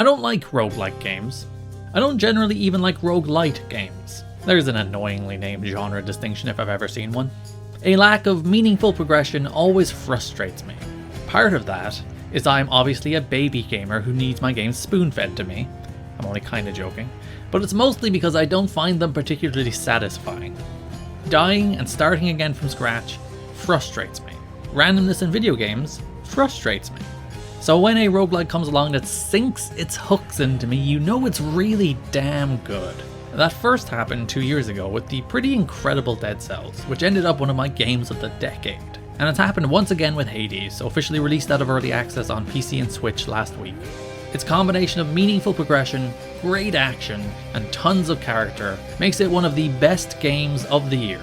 I don't like roguelike games. I don't generally even like roguelite games. There's an annoyingly named genre distinction if I've ever seen one. A lack of meaningful progression always frustrates me. Part of that is I'm obviously a baby gamer who needs my games spoon-fed to me. I'm only kinda joking. But it's mostly because I don't find them particularly satisfying. Dying and starting again from scratch frustrates me. Randomness in video games frustrates me. So when a roguelike comes along that sinks its hooks into me, you know it's really damn good. That first happened 2 years ago with the pretty incredible Dead Cells, which ended up one of my games of the decade. And it's happened once again with Hades, officially released out of early access on PC and Switch last week. Its combination of meaningful progression, great action, and tons of character makes it one of the best games of the year.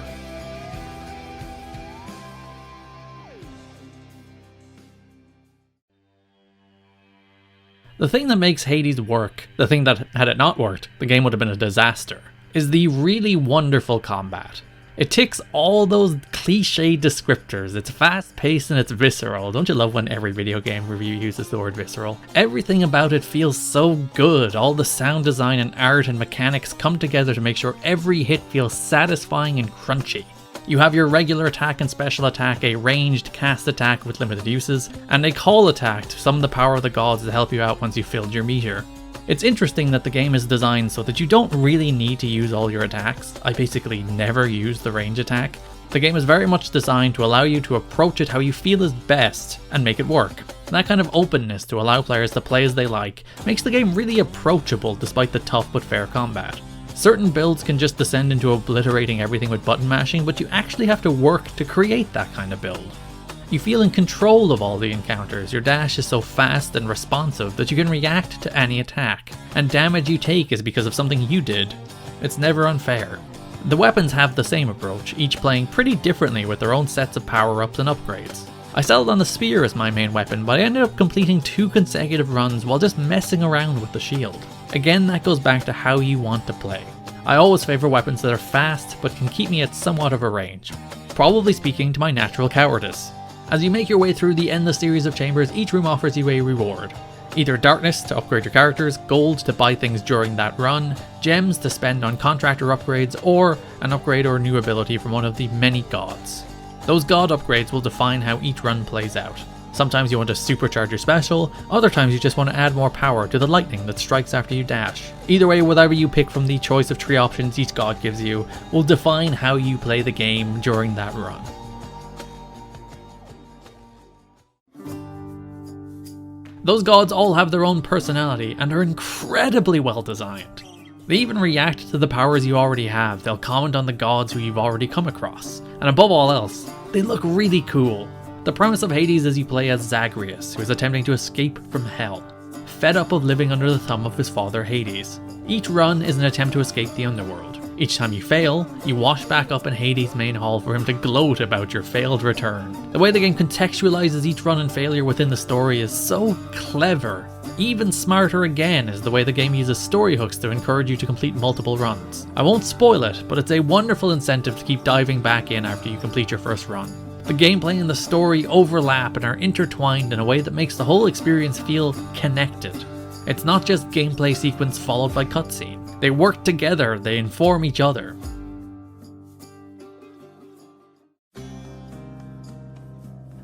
The thing that makes Hades work, the thing that, had it not worked, the game would have been a disaster, is the really wonderful combat. It ticks all those cliche descriptors. It's fast paced and it's visceral. Don't you love when every video game review uses the word visceral? Everything about it feels so good. All the sound design and art and mechanics come together to make sure every hit feels satisfying and crunchy. You have your regular attack and special attack, a ranged cast attack with limited uses, and a call attack to summon the power of the gods to help you out once you've filled your meter. It's interesting that the game is designed so that you don't really need to use all your attacks. I basically never use the range attack. The game is very much designed to allow you to approach it how you feel is best and make it work. That kind of openness to allow players to play as they like makes the game really approachable despite the tough but fair combat. Certain builds can just descend into obliterating everything with button mashing, but you actually have to work to create that kind of build. You feel in control of all the encounters. Your dash is so fast and responsive that you can react to any attack, and damage you take is because of something you did. It's never unfair. The weapons have the same approach, each playing pretty differently with their own sets of power-ups and upgrades. I settled on the spear as my main weapon, but I ended up completing 2 consecutive runs while just messing around with the shield. Again, that goes back to how you want to play. I always favour weapons that are fast, but can keep me at somewhat of a range, probably speaking to my natural cowardice. As you make your way through the endless series of chambers, each room offers you a reward. Either darkness to upgrade your characters, gold to buy things during that run, gems to spend on contractor upgrades, or an upgrade or new ability from one of the many gods. Those god upgrades will define how each run plays out. Sometimes you want to supercharge your special, other times you just want to add more power to the lightning that strikes after you dash. Either way, whatever you pick from the choice of 3 options each god gives you will define how you play the game during that run. Those gods all have their own personality and are incredibly well designed. They even react to the powers you already have. They'll comment on the gods who you've already come across. And above all else, they look really cool. The premise of Hades is you play as Zagreus, who is attempting to escape from hell, fed up of living under the thumb of his father Hades. Each run is an attempt to escape the underworld. Each time you fail, you wash back up in Hades' main hall for him to gloat about your failed return. The way the game contextualizes each run and failure within the story is so clever. Even smarter again is the way the game uses story hooks to encourage you to complete multiple runs. I won't spoil it, but it's a wonderful incentive to keep diving back in after you complete your first run. The gameplay and the story overlap and are intertwined in a way that makes the whole experience feel connected. It's not just gameplay sequence followed by cutscene. They work together, they inform each other.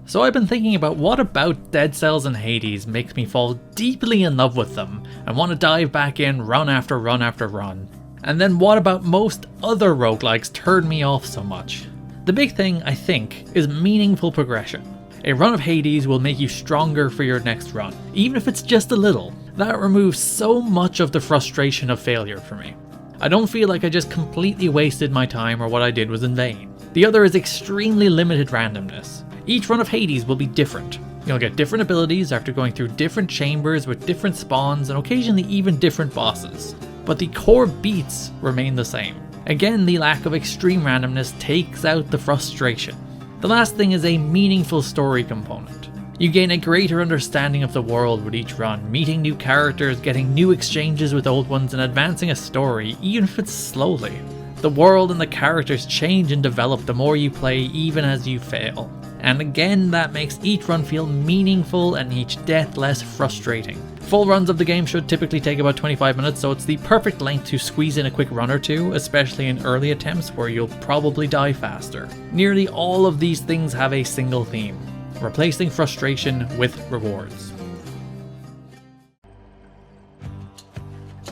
So I've been thinking about what about Dead Cells and Hades makes me fall deeply in love with them and want to dive back in run after run after run. And then what about most other roguelikes turn me off so much? The big thing, I think, is meaningful progression. A run of Hades will make you stronger for your next run, even if it's just a little. That removes so much of the frustration of failure for me. I don't feel like I just completely wasted my time or what I did was in vain. The other is extremely limited randomness. Each run of Hades will be different. You'll get different abilities after going through different chambers with different spawns and occasionally even different bosses. But the core beats remain the same. Again, the lack of extreme randomness takes out the frustration. The last thing is a meaningful story component. You gain a greater understanding of the world with each run, meeting new characters, getting new exchanges with old ones, and advancing a story, even if it's slowly. The world and the characters change and develop the more you play, even as you fail. And again, that makes each run feel meaningful and each death less frustrating. Full runs of the game should typically take about 25 minutes, so it's the perfect length to squeeze in a quick run or two, especially in early attempts where you'll probably die faster. Nearly all of these things have a single theme: replacing frustration with rewards.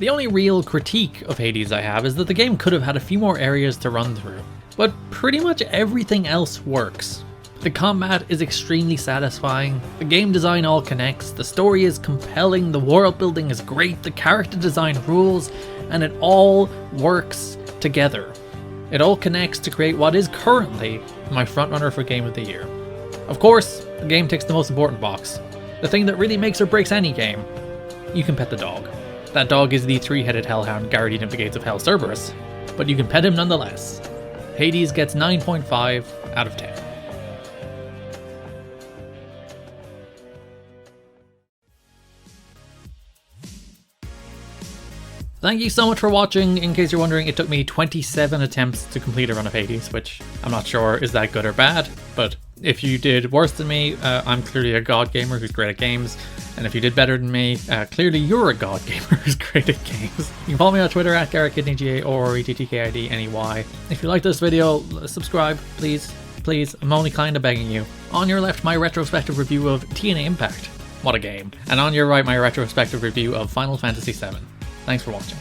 The only real critique of Hades I have is that the game could have had a few more areas to run through, but pretty much everything else works. The combat is extremely satisfying, the game design all connects, the story is compelling, the world building is great, the character design rules, and it all works together. It all connects to create what is currently my frontrunner for Game of the Year. Of course, the game ticks the most important box, the thing that really makes or breaks any game. You can pet the dog. That dog is the three-headed hellhound guardian of the gates of Hell, Cerberus, but you can pet him nonetheless. Hades gets 9.5 out of 10. Thank you so much for watching. In case you're wondering, it took me 27 attempts to complete a run of Hades, which I'm not sure is that good or bad, but if you did worse than me, I'm clearly a god gamer who's great at games, and if you did better than me, clearly you're a god gamer who's great at games. You can follow me on Twitter at GarrettKidneyGA or ETTKIDNEY. If you like this video, subscribe, please. Please, I'm only kinda begging you. On your left, my retrospective review of TNA Impact. What a game. And on your right, my retrospective review of Final Fantasy VII. Thanks for watching.